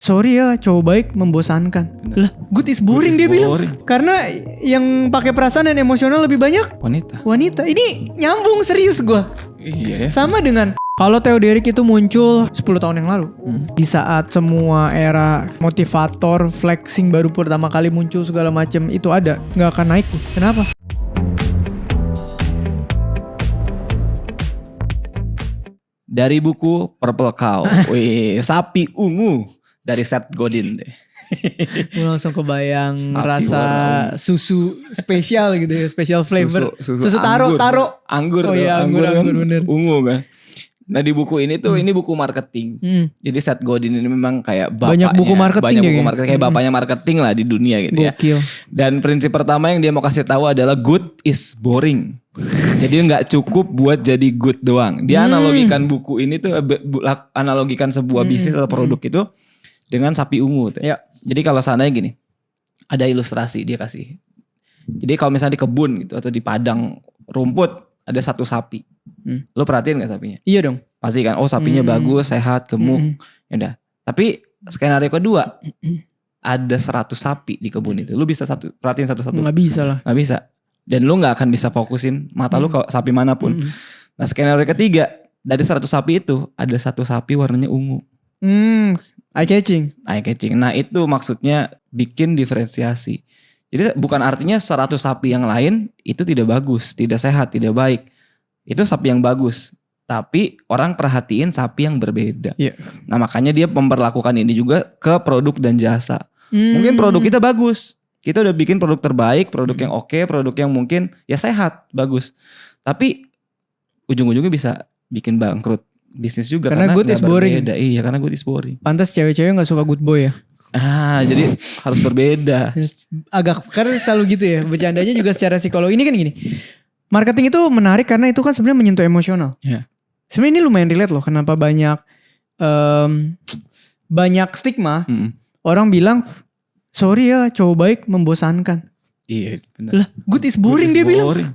sorry ya, cowok baik membosankan. Lah, good is boring dia bilang. Karena yang pakai perasaan dan emosional lebih banyak wanita. Ini nyambung serius gua. Iya. Sama dengan kalau Theo Derek itu muncul 10 tahun yang lalu. Di saat semua era motivator, flexing baru pertama kali muncul segala macam itu ada, nggak akan naik. Kenapa? Dari buku Purple Cow, sapi ungu dari Seth Godin deh. Gue langsung kebayang Sapi rasa susu spesial gitu ya, special flavor. Susu taro. Anggur Oh tuh, iya, anggur bener. Ungu kan. Nah di buku ini tuh ini buku marketing. Jadi Seth Godin ini memang kayak bapaknya. Banyak buku marketing kayak bapaknya marketing lah di dunia gitu ya. Gokil. Dan prinsip pertama yang dia mau kasih tahu adalah good is boring. Jadi nggak cukup buat jadi good doang. Dia analogikan buku ini tuh analogikan sebuah bisnis atau produk itu dengan sapi ungu tuh. Ya. Jadi kalau seandainya gini, ada ilustrasi dia kasih. Jadi kalau misalnya di kebun gitu atau di padang rumput ada satu sapi. Lo perhatiin gak sapinya? Iya dong. Pasti kan, oh sapinya bagus, sehat, gemuk. Yaudah. Tapi skenario kedua, ada 100 sapi di kebun itu. Lu bisa perhatiin satu-satu? Nggak bisa lah. Nggak bisa. Dan lu gak akan bisa fokusin mata lu ke sapi manapun. Nah skenario ketiga, dari 100 sapi itu, ada satu sapi warnanya ungu. Eye catching. Nah itu maksudnya bikin diferensiasi. Jadi bukan artinya 100 sapi yang lain itu tidak bagus, tidak sehat, tidak baik. Itu sapi yang bagus. Tapi orang perhatiin sapi yang berbeda. Yeah. Nah makanya dia memperlakukan ini juga ke produk dan jasa. Mungkin produk kita bagus. Kita udah bikin produk terbaik, produk yang oke, produk yang mungkin ya sehat, bagus. Tapi ujung-ujungnya bisa bikin bangkrut bisnis juga. Karena good is boring. Berbeda. Iya karena good is boring. Pantas cewek-cewek gak suka good boy ya. Jadi harus berbeda. Agak karena selalu gitu ya. Bercandanya juga secara psikologi. Ini kan gini. Marketing itu menarik karena itu kan sebenarnya menyentuh emosional. Yeah. Sebenarnya ini lumayan relate loh. Kenapa banyak stigma. Orang bilang, sorry ya cowok baik membosankan. Iya benar. Lah good is boring dia bilang.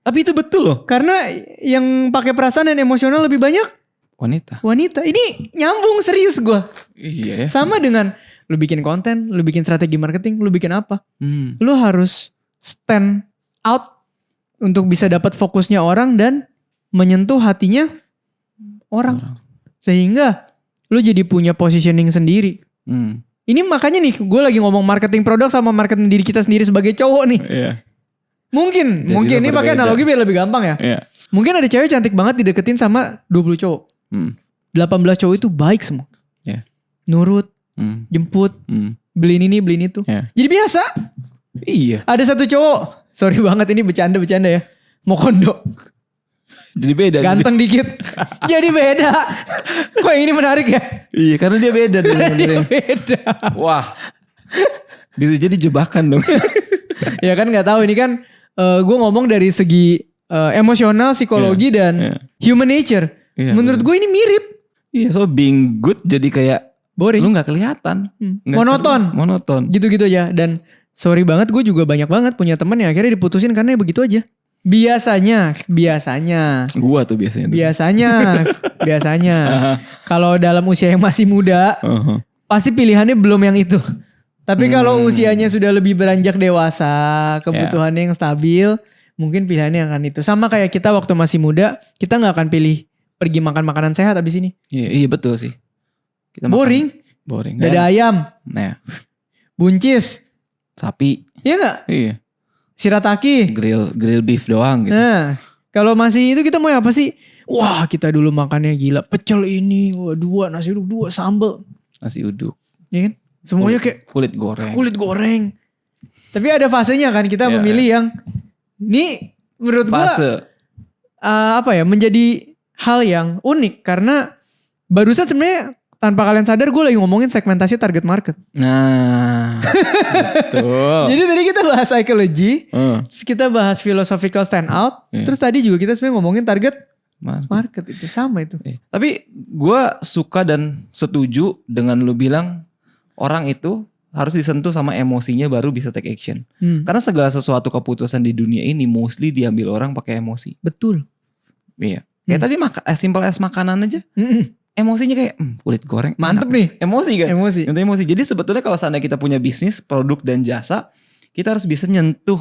Tapi itu betul loh. Karena yang pakai perasaan dan emosional lebih banyak wanita. Ini nyambung serius gue. Iya. Sama dengan lu bikin konten, lu bikin strategi marketing, lu bikin apa. Lu harus stand out untuk bisa dapat fokusnya orang dan menyentuh hatinya orang. Sehingga lu jadi punya positioning sendiri. Ini makanya nih gue lagi ngomong marketing produk sama marketing diri kita sendiri sebagai cowok nih. Iya. Mungkin ini pakai analogi biar lebih gampang ya. Iya. Mungkin ada cewek cantik banget dideketin sama 20 cowok. 18 cowok itu baik semua. Iya. Nurut, jemput, beliin ini, beliin itu. Iya. Jadi biasa. Iya. Ada satu cowok, sorry banget ini bercanda ya. Mau kondo. Jadi beda. Ganteng dikit. Jadi beda. Kok yang ini menarik ya? Iya karena dia beda. Dia beda. Wah. Bisa jadi jebakan dong. Ya kan gak tahu ini kan gue ngomong dari segi emosional, psikologi dan human nature. Iya, menurut gue ini mirip. Iya so being good jadi kayak boring. Lu gak kelihatan. Monoton. Gitu-gitu aja. Dan sorry banget gue juga banyak banget punya temen yang akhirnya diputusin karena begitu aja. Biasanya. Gua tuh biasanya. Biasanya. Kalau dalam usia yang masih muda, pasti pilihannya belum yang itu. Tapi kalau usianya sudah lebih beranjak dewasa, kebutuhannya yang stabil, mungkin pilihannya akan itu. Sama kayak kita waktu masih muda, kita gak akan pilih pergi makan makanan sehat abis ini. Iya betul sih. Kita boring. Dada ayam. Nah. Buncis. Sapi. Iya gak? Iya. Shirataki. Grill beef doang gitu. Nah. Kalau masih itu kita mau apa sih? Wah kita dulu makannya gila. Pecel ini. Wah 2. Nasi uduk 2. Sambal. Nasi uduk. Iya kan? Semuanya kayak. Kulit goreng. Tapi ada fasenya kan. Kita memilih yang. Ini menurut gue. Fase. Menjadi hal yang unik. Karena barusan sebenarnya. Tanpa kalian sadar gue lagi ngomongin segmentasi target market. Nah. Betul. Jadi tadi kita bahas psychology. Terus kita bahas philosophical stand out. Terus tadi juga kita sebenarnya ngomongin target market itu. Sama itu. Tapi gue suka dan setuju dengan lu bilang. Orang itu harus disentuh sama emosinya baru bisa take action. Karena segala sesuatu keputusan di dunia ini mostly diambil orang pakai emosi. Betul. Iya. Kayak tadi simple as makanan aja. emosinya kayak kulit goreng Mantep enak. nih. Emosi kan? Emosi. Nyentuh emosi. Jadi sebetulnya kalau seandainya kita punya bisnis, produk dan jasa, kita harus bisa nyentuh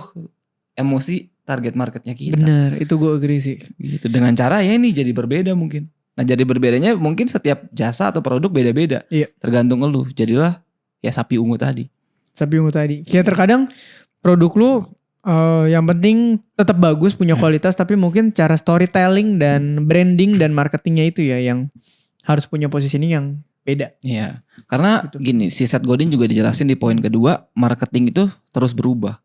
emosi target marketnya kita. Bener, itu gue agree sih. Gitu. Dengan cara ya ini jadi berbeda mungkin. Nah jadi berbedanya mungkin setiap jasa atau produk beda-beda. Iya. Tergantung lu. Jadilah ya sapi ungu tadi. Sapi ungu tadi. Kayak terkadang produk lu yang penting tetap bagus, punya kualitas, tapi mungkin cara storytelling dan branding dan marketingnya itu ya yang harus punya positioning yang beda. Iya. Karena Gitu. gini, si Seth Godin juga dijelasin di poin kedua, marketing itu terus berubah.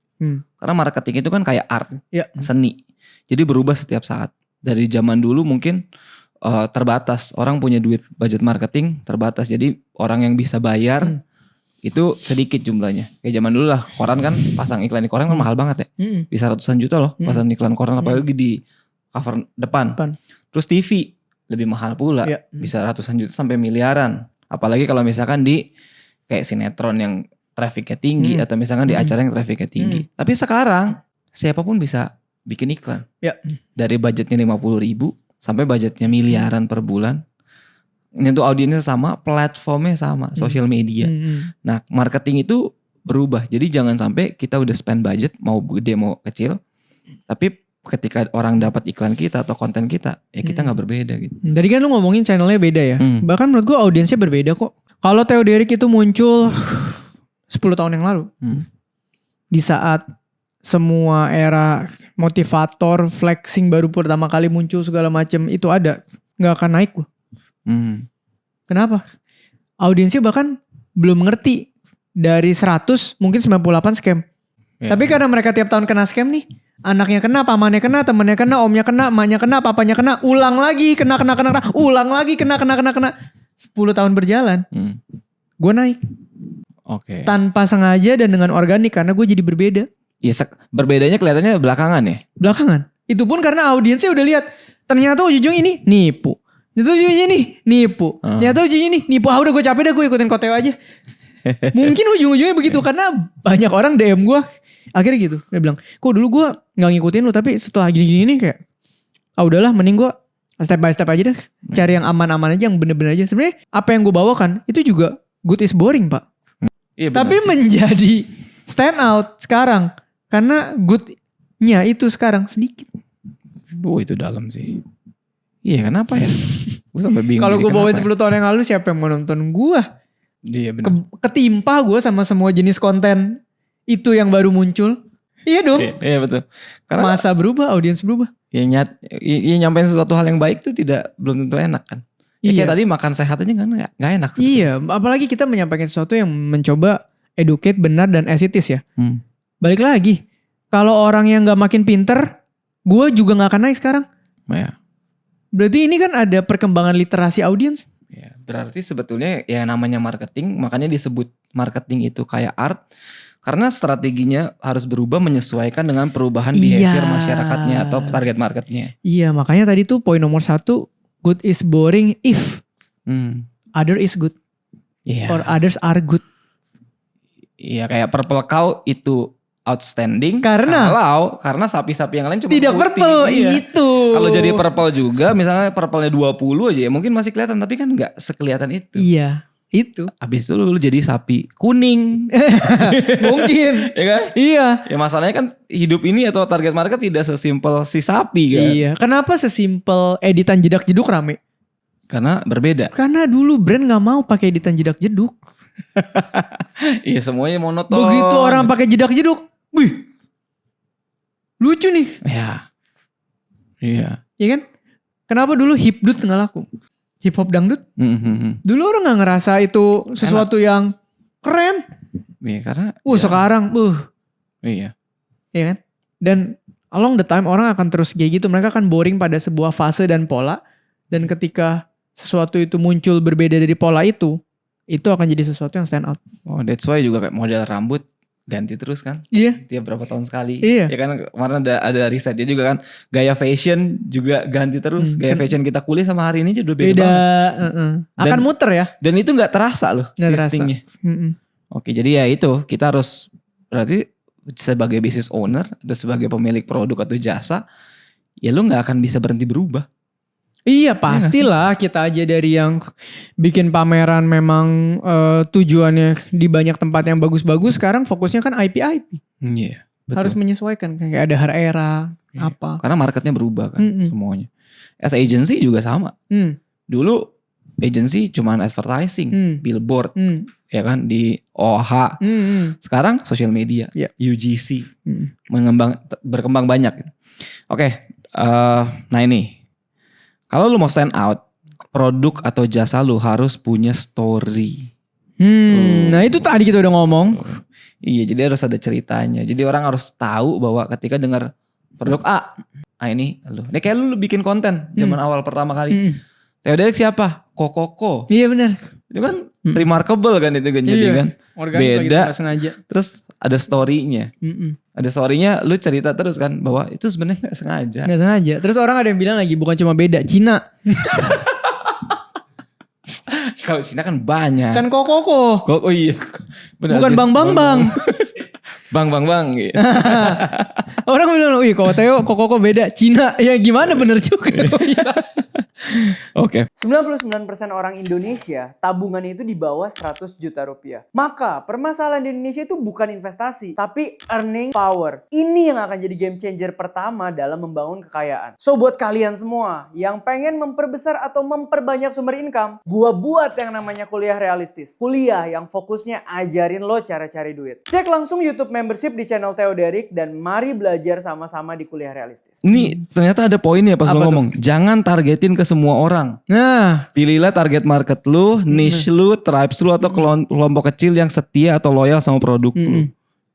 Karena marketing itu kan kayak art, Ya. seni. Jadi berubah setiap saat. Dari zaman dulu mungkin terbatas, orang punya duit budget marketing terbatas. Jadi orang yang bisa bayar itu sedikit jumlahnya. Kayak zaman dulu lah, koran kan pasang iklan di koran kan mahal banget ya. Bisa ratusan juta loh pasang iklan koran, apalagi di cover depan. Terus TV lebih mahal pula, Ya. bisa ratusan juta sampai miliaran. Apalagi kalau misalkan di kayak sinetron yang trafficnya tinggi atau misalkan di acara yang trafficnya tinggi. Tapi sekarang siapapun bisa bikin iklan. Ya. Dari budgetnya 50.000 sampai budgetnya miliaran per bulan. Nyentuh audiensnya sama, platformnya sama, sosial media. Nah, marketing itu berubah. Jadi jangan sampai kita udah spend budget mau gede mau kecil, tapi ketika orang dapat iklan kita atau konten kita, ya kita nggak berbeda gitu. Tadi kan lu ngomongin channelnya beda ya. Bahkan menurut gue audiensnya berbeda kok. Kalau Theo Derek itu muncul 10 tahun yang lalu, di saat semua era motivator, flexing baru pertama kali muncul segala macam itu ada, nggak akan naik gue. Kenapa? Audiensnya bahkan belum ngerti. Dari 100 mungkin 98 scam. Tapi karena mereka tiap tahun kena scam nih, anaknya kena, pamannya kena, temennya kena, omnya kena, emaknya kena, papanya kena, ulang lagi, kena, ulang lagi, kena. 10 tahun berjalan, gue naik. Oke. Tanpa sengaja dan dengan organik karena gue jadi berbeda. Ya, berbedanya kelihatannya belakangan ya. Belakangan. Itu pun karena audiensnya udah lihat. Ternyata ujung ini nipu. Ternyata ujungnya nih nipu. Ternyata ujungnya nih nipu. Udah gue capek dah, gue ikutin Koteo aja. Mungkin ujung-ujungnya begitu karena banyak orang DM gue. Akhirnya gitu. Dia bilang, kok dulu gue gak ngikutin lu, tapi setelah gini-gini nih kayak, udahlah mending gue step by step aja deh. Cari yang aman-aman aja, yang bener-bener aja. Sebenarnya apa yang gue bawakan itu juga good is boring, Pak. Iya, tapi sih. menjadi stand out sekarang. Karena goodnya itu sekarang sedikit. Itu dalam sih. Iya, kenapa ya? Gue sampai bingung. Kalau gue bawain 10 ya? tahun yang lalu, siapa yang mau nonton gue? Iya benar. Ketimpa gue sama semua jenis konten itu yang baru muncul. Iya dong. Iya betul. Karena masa berubah, audiens berubah. Ya nyampein sesuatu hal yang baik tuh belum tentu enak kan. Ya Iya. kayak tadi makan sehat aja kan gak enak. Iya, apalagi kita menyampaikan sesuatu yang mencoba educate benar dan esitis ya. Balik lagi, kalau orang yang gak makin pinter, gue juga gak akan naik sekarang. Ya. Berarti ini kan ada perkembangan literasi audiens. Ya, berarti sebetulnya ya namanya marketing, makanya disebut marketing itu kayak art. Karena strateginya harus berubah menyesuaikan dengan perubahan behavior masyarakatnya atau target marketnya. Iya, makanya tadi tuh poin nomor 1, good is boring if other is good. Or others are good. Iya, kayak purple cow itu outstanding karena sapi-sapi yang lain cuma tidak putih. purple. Iya. Itu. Kalau jadi purple juga, misalnya purple-nya 20 aja ya mungkin masih kelihatan, tapi kan gak sekelihatan itu. Iya, itu. Abis itu lu jadi sapi kuning. Mungkin. Ya kan? Iya. Ya masalahnya kan hidup ini atau target market tidak sesimpel si sapi kan. Iya. Kenapa sesimpel editan jedak-jeduk rame? Karena berbeda. Karena dulu brand gak mau pakai editan jedak-jeduk. Iya, semuanya monoton. Begitu orang pakai jedak-jeduk, wih, lucu nih. Ya. Iya. Iya kan? Kenapa dulu hipdut gak laku? Hip hop dangdut? Dulu orang gak ngerasa itu sesuatu yang keren. Iya, karena sekarang, iya. Iya kan? Dan along the time orang akan terus kayak gitu. Mereka akan boring pada sebuah fase dan pola. Dan ketika sesuatu itu muncul berbeda dari pola itu akan jadi sesuatu yang stand out. Oh, that's why juga kayak model rambut ganti terus kan? Iya. Tiap berapa tahun sekali. Iya. Ya kan kemarin ada risetnya juga kan. Gaya fashion juga ganti terus. Gaya fashion kita kuliah sama hari ini aja udah beda banget. Akan muter ya. Dan itu gak terasa loh shiftingnya. Oke, jadi ya itu kita harus berarti sebagai business owner atau sebagai pemilik produk atau jasa, ya lu gak akan bisa berhenti berubah. Iya pastilah, kita aja dari yang bikin pameran memang tujuannya di banyak tempat yang bagus-bagus, sekarang fokusnya kan IP. Iya, betul. Harus menyesuaikan, kayak ada Era, Iya. apa. Karena marketnya berubah kan semuanya. As agency juga sama. Dulu agency cuman advertising, billboard, ya kan di OH. Sekarang social media, UGC, berkembang banyak. Oke, nah ini. Kalau lu mau stand out, produk atau jasa lu harus punya story. Nah itu tadi kita udah ngomong. Iya, jadi harus ada ceritanya. Jadi orang harus tahu bahwa ketika dengar produk A, ini lu. Ini kayak lu bikin konten zaman awal pertama kali. Theoderic siapa? Kokoko. Iya benar. Itu kan remarkable kan itu kan, jadi kan. Organik beda. Sengaja. Terus ada story-nya. Ada story-nya, lu cerita terus kan bahwa itu sebenarnya gak sengaja. Gak sengaja. Terus orang ada yang bilang lagi bukan cuma beda, Cina. Kalau Cina kan banyak. Kan Kokoko. Oh iya. Benar, bukan Bang. Bang. Gitu. Orang bilang, wih kok Theo Kokoko beda, Cina. Ya gimana, bener juga. Oke. 99% orang Indonesia tabungannya itu di bawah 100 juta rupiah. Maka permasalahan di Indonesia itu bukan investasi, tapi earning power. Ini yang akan jadi game changer pertama dalam membangun kekayaan. So buat kalian semua yang pengen memperbesar atau memperbanyak sumber income, gua buat yang namanya kuliah realistis. Kuliah yang fokusnya ajarin lo cara cari duit. Cek langsung YouTube membership di channel Theoderic dan mari belajar sama-sama di kuliah realistis. Ini ternyata ada poinnya pas lo ngomong. Jangan targetin ke semua orang. Nah, pilihlah target market lu, niche lu, tribes lu atau kelompok kecil yang setia atau loyal sama produk lu.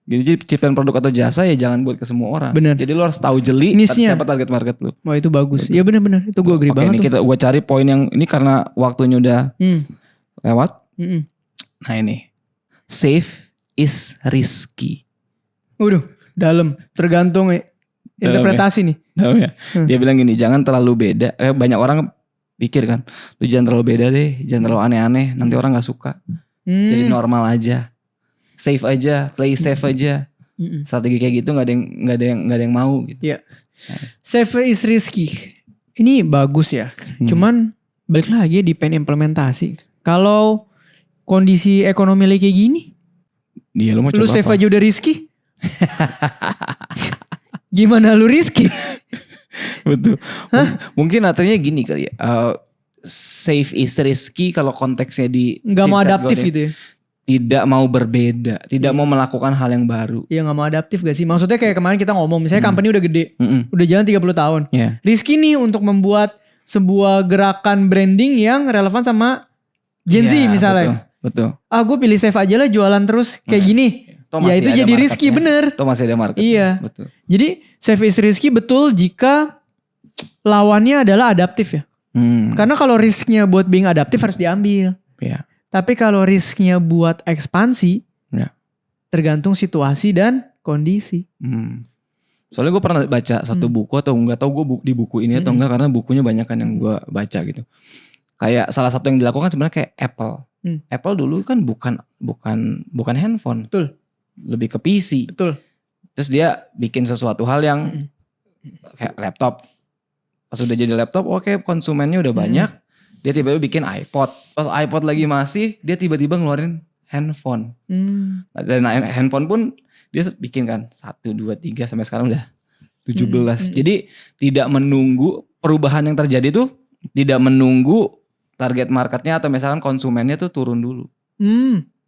Jadi ciptaan produk atau jasa ya jangan buat ke semua orang. Bener. Jadi lu harus tahu jeli siapa target market lu. Wah itu bagus. Iya benar-benar. Itu gue agree banget. Oke, ini gua cari poin yang ini karena waktunya udah lewat. Nah ini. Safe is risky. Waduh, dalam. Tergantung interpretasi nih. Ya. Dia bilang gini, jangan terlalu beda. Banyak orang pikir kan, lu jangan terlalu beda deh, jangan terlalu aneh-aneh, nanti orang nggak suka. Jadi normal aja, safe aja, play safe aja. Strategi kayak gitu nggak ada yang mau. Gitu. Yeah. Safe is risky. Ini bagus ya. Cuman balik lagi depend implementasi. Kalau kondisi ekonomi lagi kayak gini, lu mau coba safe apa? aja udah risky. Gimana lu risky? Betul. Mungkin artinya gini kali ya. Safe is risky kalau konteksnya di nggak mau adaptif gitu ya. Tidak mau berbeda, tidak mau melakukan hal yang baru. Iya nggak mau adaptif gak sih? Maksudnya kayak kemarin kita ngomong, misalnya company udah gede, udah jalan 30 tahun. Risky nih untuk membuat sebuah gerakan branding yang relevan sama Gen Z misalnya. Betul. Gue pilih safe aja lah jualan terus kayak gini. Ya itu jadi risky bener. Itu masih ada market. Iya. Betul. Jadi safe is risky betul jika lawannya adalah adaptif ya. Karena kalau risknya buat being adaptif harus diambil. Iya. Tapi kalau risknya buat ekspansi, tergantung situasi dan kondisi. Soalnya gue pernah baca satu buku atau nggak tahu gue di buku ini atau enggak, karena bukunya banyak kan yang gue baca gitu. Kayak salah satu yang dilakukan sebenarnya kayak Apple. Apple dulu kan bukan handphone. Betul. Lebih ke PC. Betul. Terus dia bikin sesuatu hal yang kayak laptop. Pas udah jadi laptop, oke, konsumennya udah banyak. Dia tiba-tiba bikin iPod. Pas iPod lagi masif, dia tiba-tiba ngeluarin handphone. Dan handphone pun dia bikin kan 1, 2, 3 sampai sekarang udah 17. Jadi tidak menunggu perubahan yang terjadi tuh, tidak menunggu target marketnya atau misalkan konsumennya tuh turun dulu.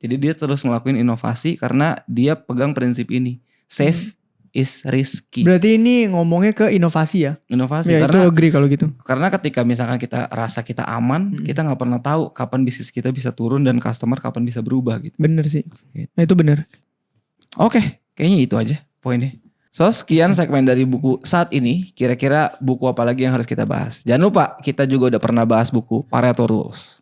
Jadi dia terus ngelakuin inovasi karena dia pegang prinsip ini. Safe is risky. Berarti ini ngomongnya ke inovasi ya? Inovasi. Ya karena, itu agree kalau gitu. Karena ketika misalkan kita rasa kita aman, kita gak pernah tahu kapan bisnis kita bisa turun dan customer kapan bisa berubah gitu. Bener sih. Gitu. Nah itu bener. Oke, kayaknya itu aja poinnya. So sekian segmen dari buku saat ini. Kira-kira buku apa lagi yang harus kita bahas? Jangan lupa kita juga udah pernah bahas buku Pareto Rules.